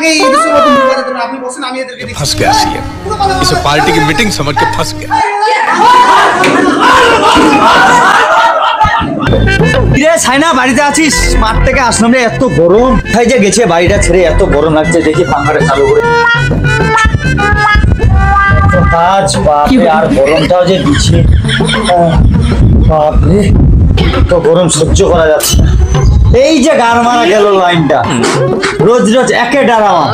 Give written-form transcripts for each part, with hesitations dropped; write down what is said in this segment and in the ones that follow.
আমাকে এই দৃশ্য মতো বুঝাতে দেন আপনি বসেন আমি এদেরকে দেখি फंस गया सीएम इसे पार्टी की मीटिंग समझ के फंस गया রে ছাইনা বাড়িতে আছিস মাঠ থেকে আসলাম রে এত গরম তাই যে গেছে বাড়িটা ছেড়ে এত গরম লাগছে দেখি পাঙ্খাটা চালু করে কাজ বাপরে আর গরমটাও যে দিচ্ছে বাপরে তো গরম সহ্য করা যাচ্ছে না এই যে গান মারা গেল লাইনটা রোজ রোজ একে ডারামা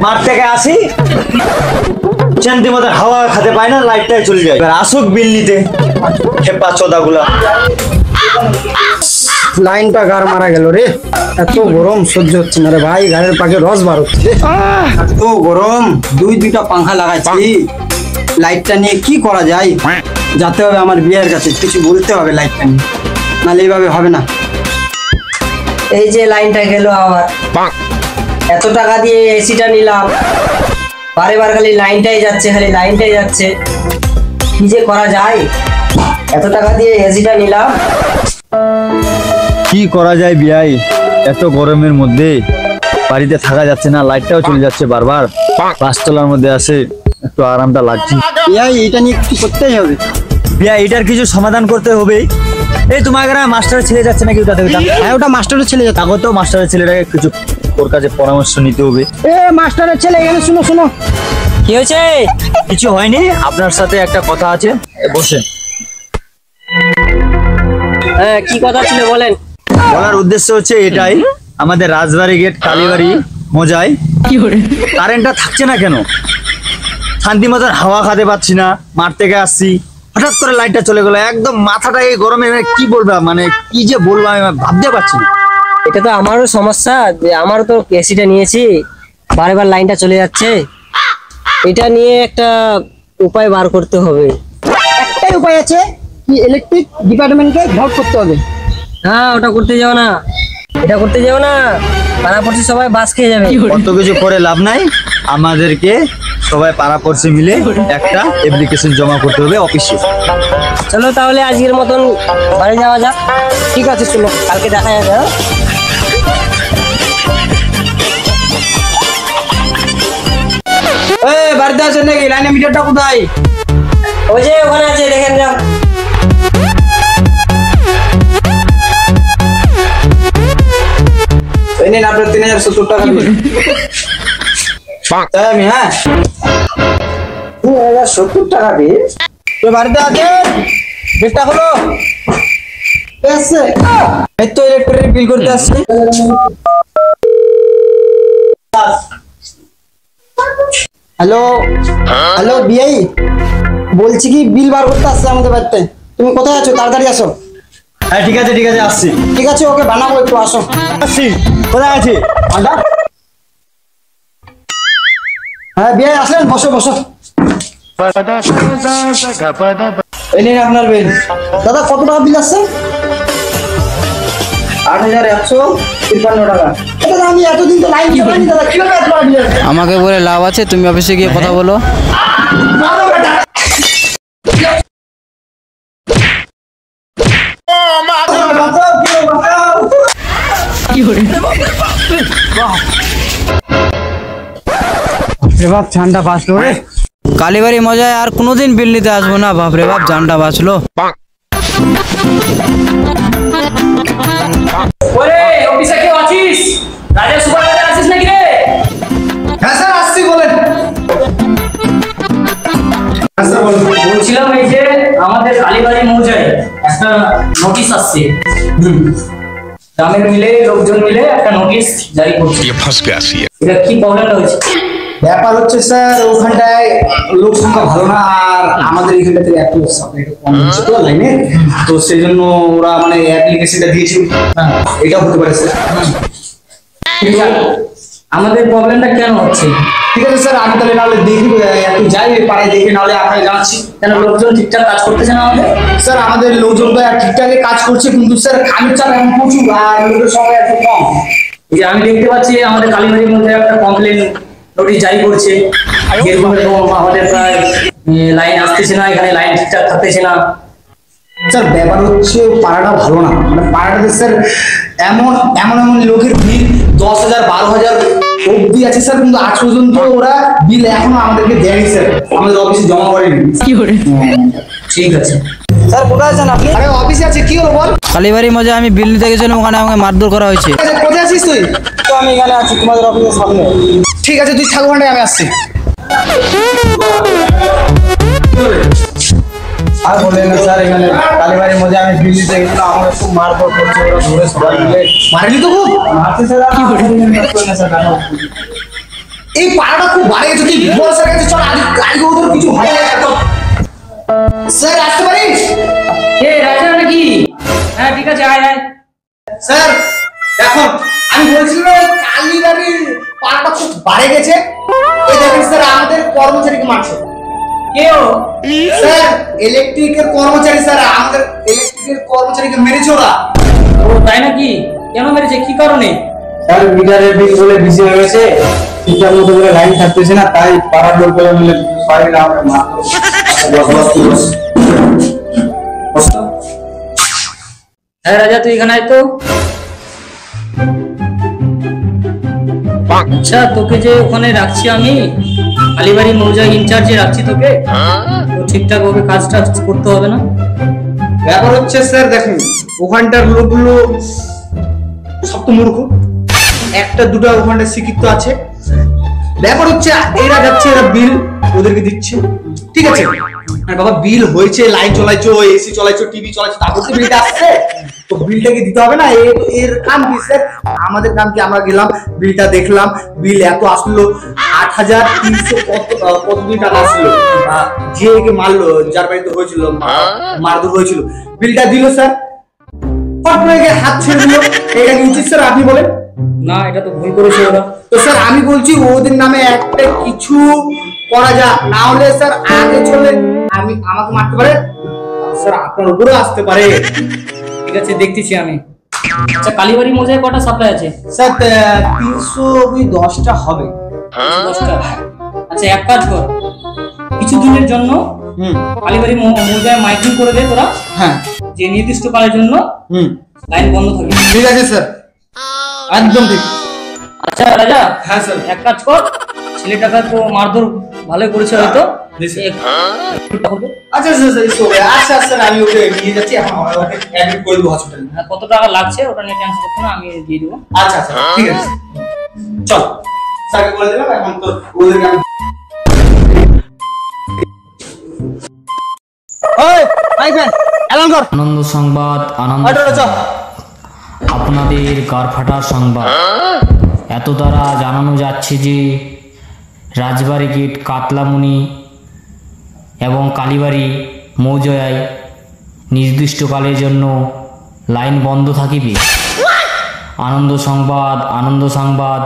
মাঠ থেকে আসি শান্তি মতো হাওয়া খেতে পায় না লাইটটাই চলে যায় এবার আসুক বিল নিতে খেপা চোদাগুলা লাইনটা গার মারা গেল রে এত গরম সহ্য হচ্ছে না রে ভাই গাড়ির পাকে রস বার হচ্ছে এত গরম দুইটা পাংখা লাগাইছি লাইটটা নিয়ে কি করা যায় যেতে হবে আমার বিয়ের কাছে কিছু বলতে হবে লাইটটা নিয়ে নাহলে এইভাবে হবে না এই যে লাইনটা গেল আমার এত টাকা দিয়ে এসিটা নিলাম বারে খালি লাইনটাই যাচ্ছে কি যে করা যায় এত টাকা দিয়ে এসিটা নিলাম কি করা যায় বিয়াই এত গরমের মধ্যে বাড়িতে থাকা যাচ্ছে না লাইটটাও চলে যাচ্ছে বারবার পাঁচতলার মধ্যে আছে একটু আরামটা লাগছে বিয়াই এটা নিয়ে কিছু করতেই হবে বিয়াই এটার কিছু সমাধান করতে হবে এই তোমার গ্রামে মাস্টারের ছেলে যাচ্ছে নাকি ওটা থেকে হ্যাঁ ওটা মাস্টারের ছেলে যাচ্ছে তাকে তো মাস্টারের ছেলেটাকে কিছু ওর কাছে পরামর্শ নিতে হবে এ মাস্টারের ছেলে এখানে শুনো কি হয়েছে কিছু হয়নি আপনার সাথে একটা কথা আছে বসেন হ্যাঁ কি কথা ছিল বলেন বলার উদ্দেশ্য হচ্ছে এটাই আমাদের রাজবাড়ি গেট কালীবাড়ি মোজায় কারেন্টটা থাকছে না কেন শান্তি মতন হাওয়া খেতে পাচ্ছি না মাঠ থেকে আসছি হঠাৎ করে লাইটটা চলে গেল একদম মাথাটা এই গরমে কি বলবো মানে কি যে বলবো আমি ভাবতে পারছি না এটা তো আমারও সমস্যা যে আমারও তো এসিটা নিয়েছি বারবার লাইনটা চলে যাচ্ছে এটা নিয়ে একটা উপায় বার করতে হবে একটাই উপায় আছে কি ইলেকট্রিক ডিপার্টমেন্টকে ভোট করতে হবে হ্যাঁ ওটা করতে যাও না এটা করতে যাও না পাড়াপড়শি সবাই বাস খেয়ে যাবে কত কিছু করে লাভ নাই আমাদেরকে সবাই পাড়াপড়শি মিলে একটা অ্যাপ্লিকেশন জমা করতে হবে অফিসে চলো তাহলে আজকের মতন বাড়ি যাওয়া যাক ঠিক আছে চলো কালকে দেখা যাবে বাড়িতে আছেন নাকি লাইনের মিটারটা কোথায় ওই যে ওখানে আছে দেখেন যাও এই নিন আপনার 3070 টাকা তাই আমি হ্যাঁ 3070 টাকা দিয়ে তো বাড়িতে আছে বেটা হলো এসে এই তো ইলেকট্রিক বিল করতে আসছে হ্যালো বিআই বলছি কি বিল বার করতে আসছে আমাদের বাড়িতে তুমি কোথায় আছো তাড়াতাড়ি আসো হ্যাঁ ঠিক আছে আসছি ঠিক আছে ওকে বানাবো একটু আসো আসছি কোথায় আছি আন্ডা হ্যাঁ বিআই আসলেন বসো এই নিন আপনার বিল দাদা কত টাকা বিল আসছে 8153 টাকা দাদা আমি এতদিন তো লাইন চালাইনি দাদা কিভাবে এত টাকা বিল আসছে আমাকে বলে লাভ আছে তুমি অফিসে গিয়ে কথা বলো বাপ ঠান্ডা বাঁচলো রে কালীবাড়ি মজায় আর কোনোদিন বিল নিতে আসবো না বাপরে বাপ জানটা বাঁচলো ওরে অফিসে কেউ আছিস রাজা সুপারভাইজার আছিস নাকি রে হ্যাঁ স্যার আসছি বলেন বলছিলাম এই যে আমাদের কালীবাড়ি মৌজায় একটা নোটিশ আসছে গ্রামের লোকজন মিলে একটা নোটিশ জারি করছে ये फंस गया सीएम এটা কি প্রবলেম হয়েছে ব্যাপার হচ্ছে স্যার ওখানটায় লোক সংখ্যা ভালো না আর আমাদের এখানটা থেকে একটু সাপ্লাই কম হচ্ছে তো লাইনে তো সেই জন্য ওরা মানে অ্যাপ্লিকেশনটা দিয়েছে এটা হতে পারে স্যার আমাদের প্রবলেমটা কেন হচ্ছে ঠিক আছে স্যার আমি তাহলে নাহলে দেখি একটু যাই পাড়ায় দেখে নাহলে আপনাকে জানাচ্ছি কেন লোকজন ঠিকঠাক কাজ করতেছে না আমাদের স্যার আমাদের লোকজন তো ঠিকঠাকই কাজ করছে কিন্তু স্যার কাজের চাপ এখন প্রচুর আর লোকের সংখ্যা একটু কম যে আমি দেখতে পাচ্ছি আমাদের কালীবাড়ির মধ্যে একটা কমপ্লেন নোটিশ জারি করছে যেরকম আমাদের প্রায় লাইন আসতেছে না এখানে লাইন ঠিকঠাক থাকতেছে না স্যার ব্যাপার হচ্ছে পাড়াটা ভালো না মানে পাড়াটাতে স্যার এমন লোকের ভিড় 10,000 12,000 অবধি আছে স্যার, কিন্তু আজ পর্যন্ত ওরা বিল এখনো আমাদেরকে দেয়নি স্যার, আমাদের অফিসে জমা করেনি। ঠিক আছে। স্যার কোথায় আছেন আপনি? আরে অফিসে আছে, কি হলো বল? কালীবাড়ি মজায় আমি বিল নিতে গেছিলাম, ওখানে আমাকে মারধর করা হয়েছে। ঠিক আছে, কোথায় আছিস তুই? তো আমি এখানে আছি তোমাদের অফিসের সামনে। ঠিক আছে, তুই থাক ওখানে, আমি আসছি। আর বললেন না স্যার, এখানে কালীবাড়ির মধ্যে আমি বিল নিতে গেছিলাম, আমাকে খুব মারধর করছে ওরা, ধরে সবাই মিলে মারেনি তো খুব? মারছে স্যার। আর স্যার এই পাড়াটা খুব বাড়ে গেছে, তুই বড় স্যার কাছে চল, আজকে ওদের কিছু হয় না একদম। স্যার আসতে পারিস? এ রাজা নাকি? হ্যাঁ ঠিক আছে, আয় আয়। স্যার দেখুন, আমি বলছিলাম কালীবাড়ির পাড়াটা খুব বাড়ে গেছে, এই দেখেন স্যার আমাদের কর্মচারীকে মারছে। কেউ? স্যার ইলেকট্রিকের কর্মচারী, স্যার আমাদের ইলেকট্রিকের কর্মচারীকে মেরেছে ওরা। ও তাই নাকি? কেন মেরেছে, কি কারণে? স্যার মিটারের বিল বলে বেশি হয়ে গেছে, ঠিকঠাক মতো করে লাইন থাকতেছে না, তাই পাড়ার লোকগুলো মিলে সবাই মিলে আমাকে মারধর। হ্যাঁ রাজা, তুই এখানে আয় তো। আচ্ছা, তোকে যে ওখানে রাখছি আমি, কালীবাড়ি মৌজা ইনচার্জে রাখছি তোকে, তো ঠিকঠাক ভাবে কাজটা করতে হবে না? ব্যাপার হচ্ছে স্যার দেখুন, ওখানটার লোকগুলো সব তো মূর্খ, একটা দুটো ওখানটা শিক্ষিত আছে। ব্যাপার হচ্ছে এরা যাচ্ছে, এরা বিল ওদেরকে দিচ্ছে, ঠিক আছে? আর বাবা বিল হয়েছে, লাইন চলাইছো, এসি চলাইছো, টিভি চলাইছো, তারপর তো বিলটা আসছে, তো বিলটাকে দিতে হবে না? এর কাম কি স্যার? আমাদের কাম কি? আমরা গেলাম, বিলটা দেখলাম, বিল এত আসলো 8,300 কত টাকা আসলো। যে একে মারলো, যার বাড়িতে হয়েছিল মারধর হয়েছিল, বিলটা দিল স্যার, ফট করে হাত ছেড়ে দিল। এটা কি উচিত স্যার, আপনি বলেন? না, এটা তো ভুল করেছে ওরা। তো স্যার আমি বলছি ওদের নামে একটা কিছু করা যাক, না হলে স্যার আগে চলে আমাকে মারতে পারে স্যার, আপনার উপরে আসতে পারে। ঠিক আছে, দেখতেছি আমি। আচ্ছা, কালীবাড়ি মৌজায় কটা সাপ্লাই আছে? স্যার 310টা হবে। 10টা? আচ্ছা, এক কাজ কর, কিছুদিনের জন্য কালীবাড়ি মৌজায় মাইকিং করে দে তোরা, হ্যাঁ, যে নির্দিষ্ট কালের জন্য লাইন বন্ধ থাকে। ঠিক আছে স্যার, একদম ঠিক। আচ্ছা রাজা, হ্যাঁ স্যার। এক কাজ কর, ছেলেটাকে তো মারধর ভালোই করেছে হয়তো, আচ্ছা স্যার, আচ্ছা স্যার, আমি ওকে নিয়ে যাচ্ছি, এখন ওকে অ্যাডমিট করে দেবো হসপিটালে। কত টাকা লাগছে ওটা নিয়ে টেনশন করতে না, আমি দিয়ে দেবো। আচ্ছা আচ্ছা, ঠিক আছে, চল স্যারকে বলে দিলাম, এখন তো ওদেরকে আমি আনন্দ সংবাদ, আনন্দ আপনাদের গারফাটা সংবাদ। এত দ্বারা জানানো যাচ্ছে যে রাজবাড়ি গেট, কাতলামুনি এবং কালীবাড়ি মৌজায় নির্দিষ্টকালের জন্য লাইন বন্ধ থাকিবে। আনন্দ সংবাদ, আনন্দ সংবাদ,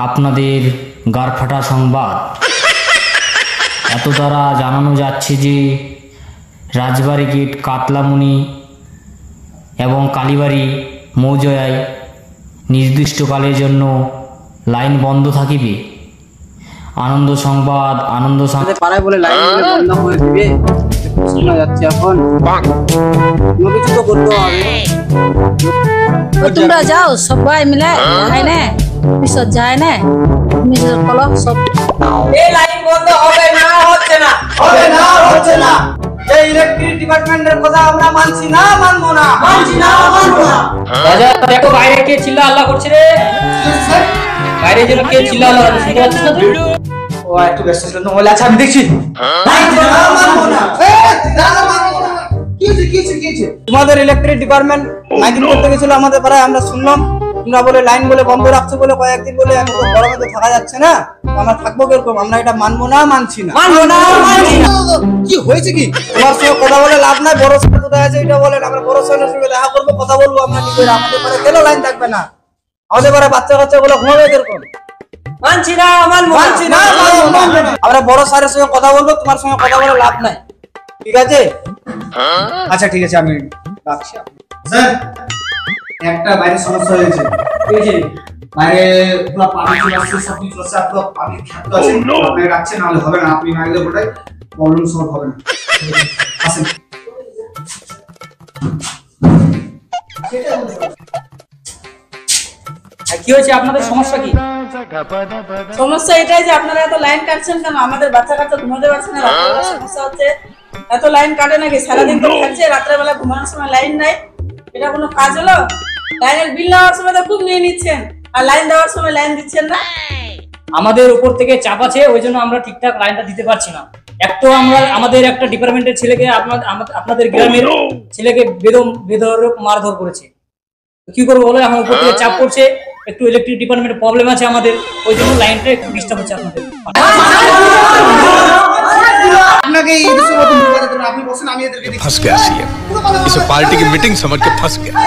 আপনাদের গারফাটা সংবাদ। এত দ্বারা জানানো যাচ্ছে যে রাজবাড়ি গেট, কাতলামুনি এবং কালীবাড়ি মৌজায় নির্দিষ্টকালের জন্য লাইন বন্ধ থাকিবে। আনন্দ সংবাদ, আনন্দ সংবাদ। পাড়ায় বলে লাইন বন্ধ হয়ে দিবে, শোনা যাচ্ছে এখন। কোনো কিছু তো করতে হবে। তোমরা যাও সবাই মিলে, যায় না বিশ্বত যায় না, তুমি বলো সব। এই লাইন বন্ধ হবে না, হচ্ছে না, হবে না, হচ্ছে না। এই ইলেকট্রিক ডিপার্টমেন্টের কথা আমরা মানছি না, মানবো না, মানছি না, মানবো না। রাজা দেখো, বাইরে কে চিল্লা আল্লাহ করছে রে? বাইরে যেন কে চিল্লা আল্লাহ করছে, শুনতে পাচ্ছিস না তুই? ও একটু ব্যস্ত ছিল তো, বলে আচ্ছা আমি দেখছি। মানবো না, মানবো না, মানবো না। কি হয়েছে? তোমাদের ইলেকট্রিক ডিপার্টমেন্ট মাইকিং করতে গেছিল আমাদের পাড়ায়, আমরা শুনলাম তোমরা বলে লাইন বলে বন্ধ রাখছো বলে কয়েকদিন বলে, এখন তো গরমে তো থাকা যাচ্ছে না, আমরা থাকবো কিরকম? আমরা এটা মানবো না, মানছি না, মানবো না, মানছি না। কি হয়েছে কি? তোমার সঙ্গে কথা বলে লাভ নাই, বড় স্যার কোথায় আছে এটা বলেন, আমরা বড় স্যারের সঙ্গে দেখা করবো, কথা বলবো আমরা কি করে। আমাদের পাড়ায় কেন লাইন থাকবে না? আমাদের পাড়ায় বাচ্চা কাচ্চা গুলো ঘুমাবে কিরকম? মানছি না, মানবো না। মানছি না, মানবো না। আমরা বড় স্যারের সঙ্গে কথা বলবো, তোমার সঙ্গে কথা বলে লাভ নাই, ঠিক আছে? আচ্ছা ঠিক আছে, আমি রাখছি। স্যার একটা বাইরে সমস্যা হয়েছে। বাইরে পুরো পানি চলে আসছে, সব কিছু চলে আসছে, পুরো পানি ক্ষেত্র আছে, আপনি রাখছেন, নাহলে হবে না, আপনি না গেলে ওটাই প্রবলেম সলভ হবে না। আসেন। কি হয়েছে, আপনাদের সমস্যা কি? সমস্যা এটাই যে আপনারা এত লাইন কাটছেন কেন? আমাদের বাচ্চা কাচ্চা ঘুমাতে পারছে না, রাত্রেবেলা সমস্যা হচ্ছে। এত লাইন কাটে নাকি? সারাদিন তো থাকছে, রাত্রেবেলা ঘুমানোর সময় লাইন নাই, এটা কোনো কাজ হলো? লাইনের বিল নেওয়ার সময় তো খুব নিয়ে নিচ্ছেন, আর লাইন দেওয়ার সময় লাইন দিচ্ছেন না। আমাদের উপর থেকে চাপ আছে, ওই জন্য আমরা ঠিকঠাক লাইনটা দিতে পারছি না। এক তো আমরা আমাদের একটা ডিপার্টমেন্টের ছেলেকে আপনাদের গ্রামের ছেলেকে বেধড়ক মারধর করেছে। তো কি করবো বলো, এখন উপর থেকে চাপ পড়ছে, একটু ইলেকট্রিক ডিপার্টমেন্টের প্রবলেম আছে আমাদের, ওই জন্য লাইনটা একটু ডিস্টার্ব হচ্ছে আপনাদের। আপনাকে এই বিষয়ে মতো বলতে দেব না, আপনি বসেন, আমি এদেরকে দেখি। फंस गया सीएम इसे पार्टी की मीटिंग समझ के फंस गया আমি